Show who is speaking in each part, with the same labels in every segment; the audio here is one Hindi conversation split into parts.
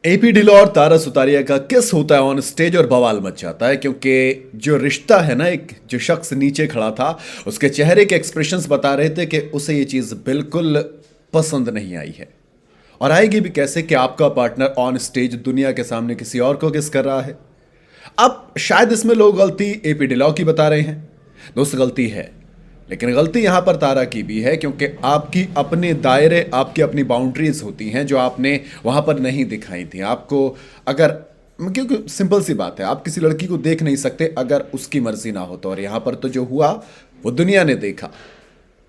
Speaker 1: एपी ढिल्लों और तारा सुतारिया का किस होता है ऑन स्टेज और बवाल मच जाता है, क्योंकि जो रिश्ता है ना, एक जो शख्स नीचे खड़ा था उसके चेहरे के एक्सप्रेशंस बता रहे थे कि उसे ये चीज़ बिल्कुल पसंद नहीं आई है। और आएगी भी कैसे कि आपका पार्टनर ऑन स्टेज दुनिया के सामने किसी और को किस कर रहा है। अब शायद इसमें लोग गलती एपी ढिल्लों की बता रहे हैं, दोस्त गलती है, लेकिन गलती यहां पर तारा की भी है, क्योंकि आपकी अपने दायरे, आपकी अपनी बाउंड्रीज होती हैं जो आपने वहां पर नहीं दिखाई थी। आपको अगर, क्योंकि सिंपल सी बात है, आप किसी लड़की को देख नहीं सकते अगर उसकी मर्जी ना हो तो। और यहां पर तो जो हुआ वो दुनिया ने देखा।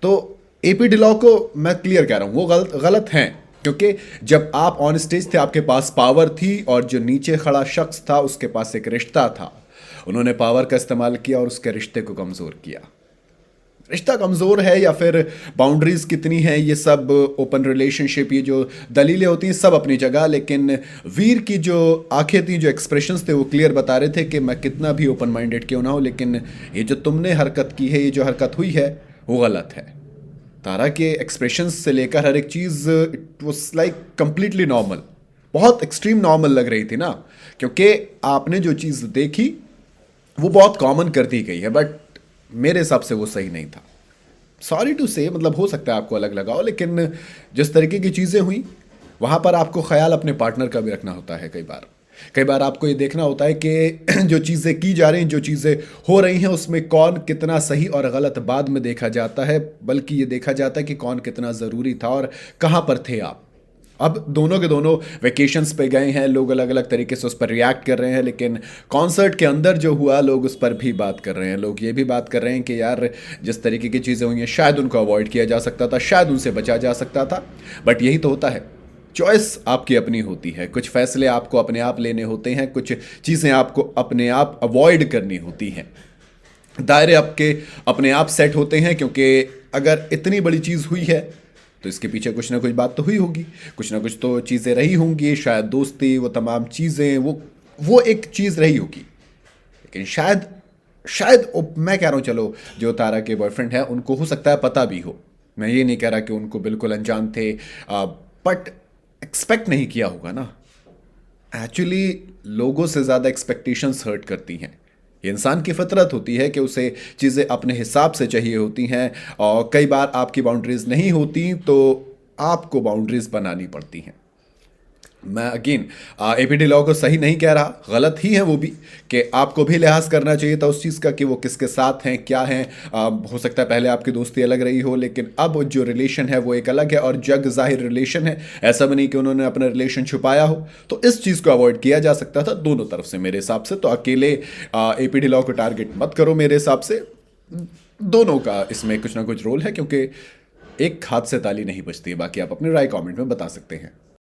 Speaker 1: तो एपी ढिल्लों को मैं क्लियर कह रहा हूं, वो गलत हैं, क्योंकि जब आप ऑन स्टेज थे आपके पास पावर थी और जो नीचे खड़ा शख्स था उसके पास एक रिश्ता था। उन्होंने पावर का इस्तेमाल किया और उसके रिश्ते को कमज़ोर किया। रिश्ता कमज़ोर है या फिर बाउंड्रीज कितनी है, ये सब ओपन रिलेशनशिप, ये जो दलीलें होती हैं सब अपनी जगह, लेकिन वीर की जो आंखें थी, जो एक्सप्रेशंस थे, वो क्लियर बता रहे थे कि मैं कितना भी ओपन माइंडेड क्यों ना हो, लेकिन ये जो तुमने हरकत की है, ये जो हरकत हुई है वो गलत है। तारा के एक्सप्रेशंस से लेकर हर एक चीज़ it was like completely normal, बहुत एक्सट्रीम नॉर्मल लग रही थी ना, क्योंकि आपने जो चीज़ देखी वो बहुत कॉमन कर दी गई है, बट मेरे हिसाब से वो सही नहीं था। सॉरी टू से, मतलब हो सकता है आपको अलग लगा हो, लेकिन जिस तरीके की चीज़ें हुई वहाँ पर आपको ख्याल अपने पार्टनर का भी रखना होता है। कई बार आपको ये देखना होता है कि जो चीज़ें की जा रही हैं, जो चीज़ें हो रही हैं, उसमें कौन कितना सही और गलत बाद में देखा जाता है, बल्कि ये देखा जाता है कि कौन कितना ज़रूरी था और कहाँ पर थे आप। अब दोनों के दोनों वेकेशंस पे गए हैं, लोग अलग अलग तरीके से उस पर रिएक्ट कर रहे हैं, लेकिन कॉन्सर्ट के अंदर जो हुआ लोग उस पर भी बात कर रहे हैं। लोग ये भी बात कर रहे हैं कि यार जिस तरीके की चीज़ें हुई हैं शायद उनको अवॉइड किया जा सकता था, शायद उनसे बचा जा सकता था, बट यही तो होता है, चॉइस आपकी अपनी होती है। कुछ फैसले आपको अपने आप लेने होते हैं, कुछ चीज़ें आपको अपने आप अवॉइड करनी होती हैं, दायरे आपके अपने आप सेट होते हैं, क्योंकि अगर इतनी बड़ी चीज़ हुई है तो इसके पीछे कुछ ना कुछ बात तो हुई होगी, कुछ ना कुछ तो चीज़ें रही होंगी, शायद दोस्ती, वो तमाम चीज़ें, वो एक चीज़ रही होगी। लेकिन शायद शायद मैं कह रहा हूँ, चलो जो तारा के बॉयफ्रेंड है उनको हो सकता है पता भी हो, मैं ये नहीं कह रहा कि उनको बिल्कुल अनजान थे, बट एक्सपेक्ट नहीं किया होगा ना। एक्चुअली लोगों से ज़्यादा एक्सपेक्टेशंस हर्ट करती हैं। ये इंसान की फितरत होती है कि उसे चीज़ें अपने हिसाब से चाहिए होती हैं, और कई बार आपकी बाउंड्रीज नहीं होती तो आपको बाउंड्रीज बनानी पड़ती हैं। मैं अगेन एपी ढिल्लों को सही नहीं कह रहा, गलत ही है वो भी, कि आपको भी लिहाज करना चाहिए था उस चीज़ का कि वो किसके साथ हैं, क्या हैं। हो सकता है पहले आपकी दोस्ती अलग रही हो, लेकिन अब जो रिलेशन है वो एक अलग है और जग जाहिर रिलेशन है। ऐसा भी नहीं कि उन्होंने अपना रिलेशन छुपाया हो, तो इस चीज़ को अवॉइड किया जा सकता था दोनों तरफ से मेरे हिसाब से। तो अकेले एपी ढिल्लों को टारगेट मत करो, मेरे हिसाब से दोनों का इसमें कुछ ना कुछ रोल है, क्योंकि एक हाथ से ताली नहीं बजती है। बाकी आप अपनी राय कमेंट में बता सकते हैं।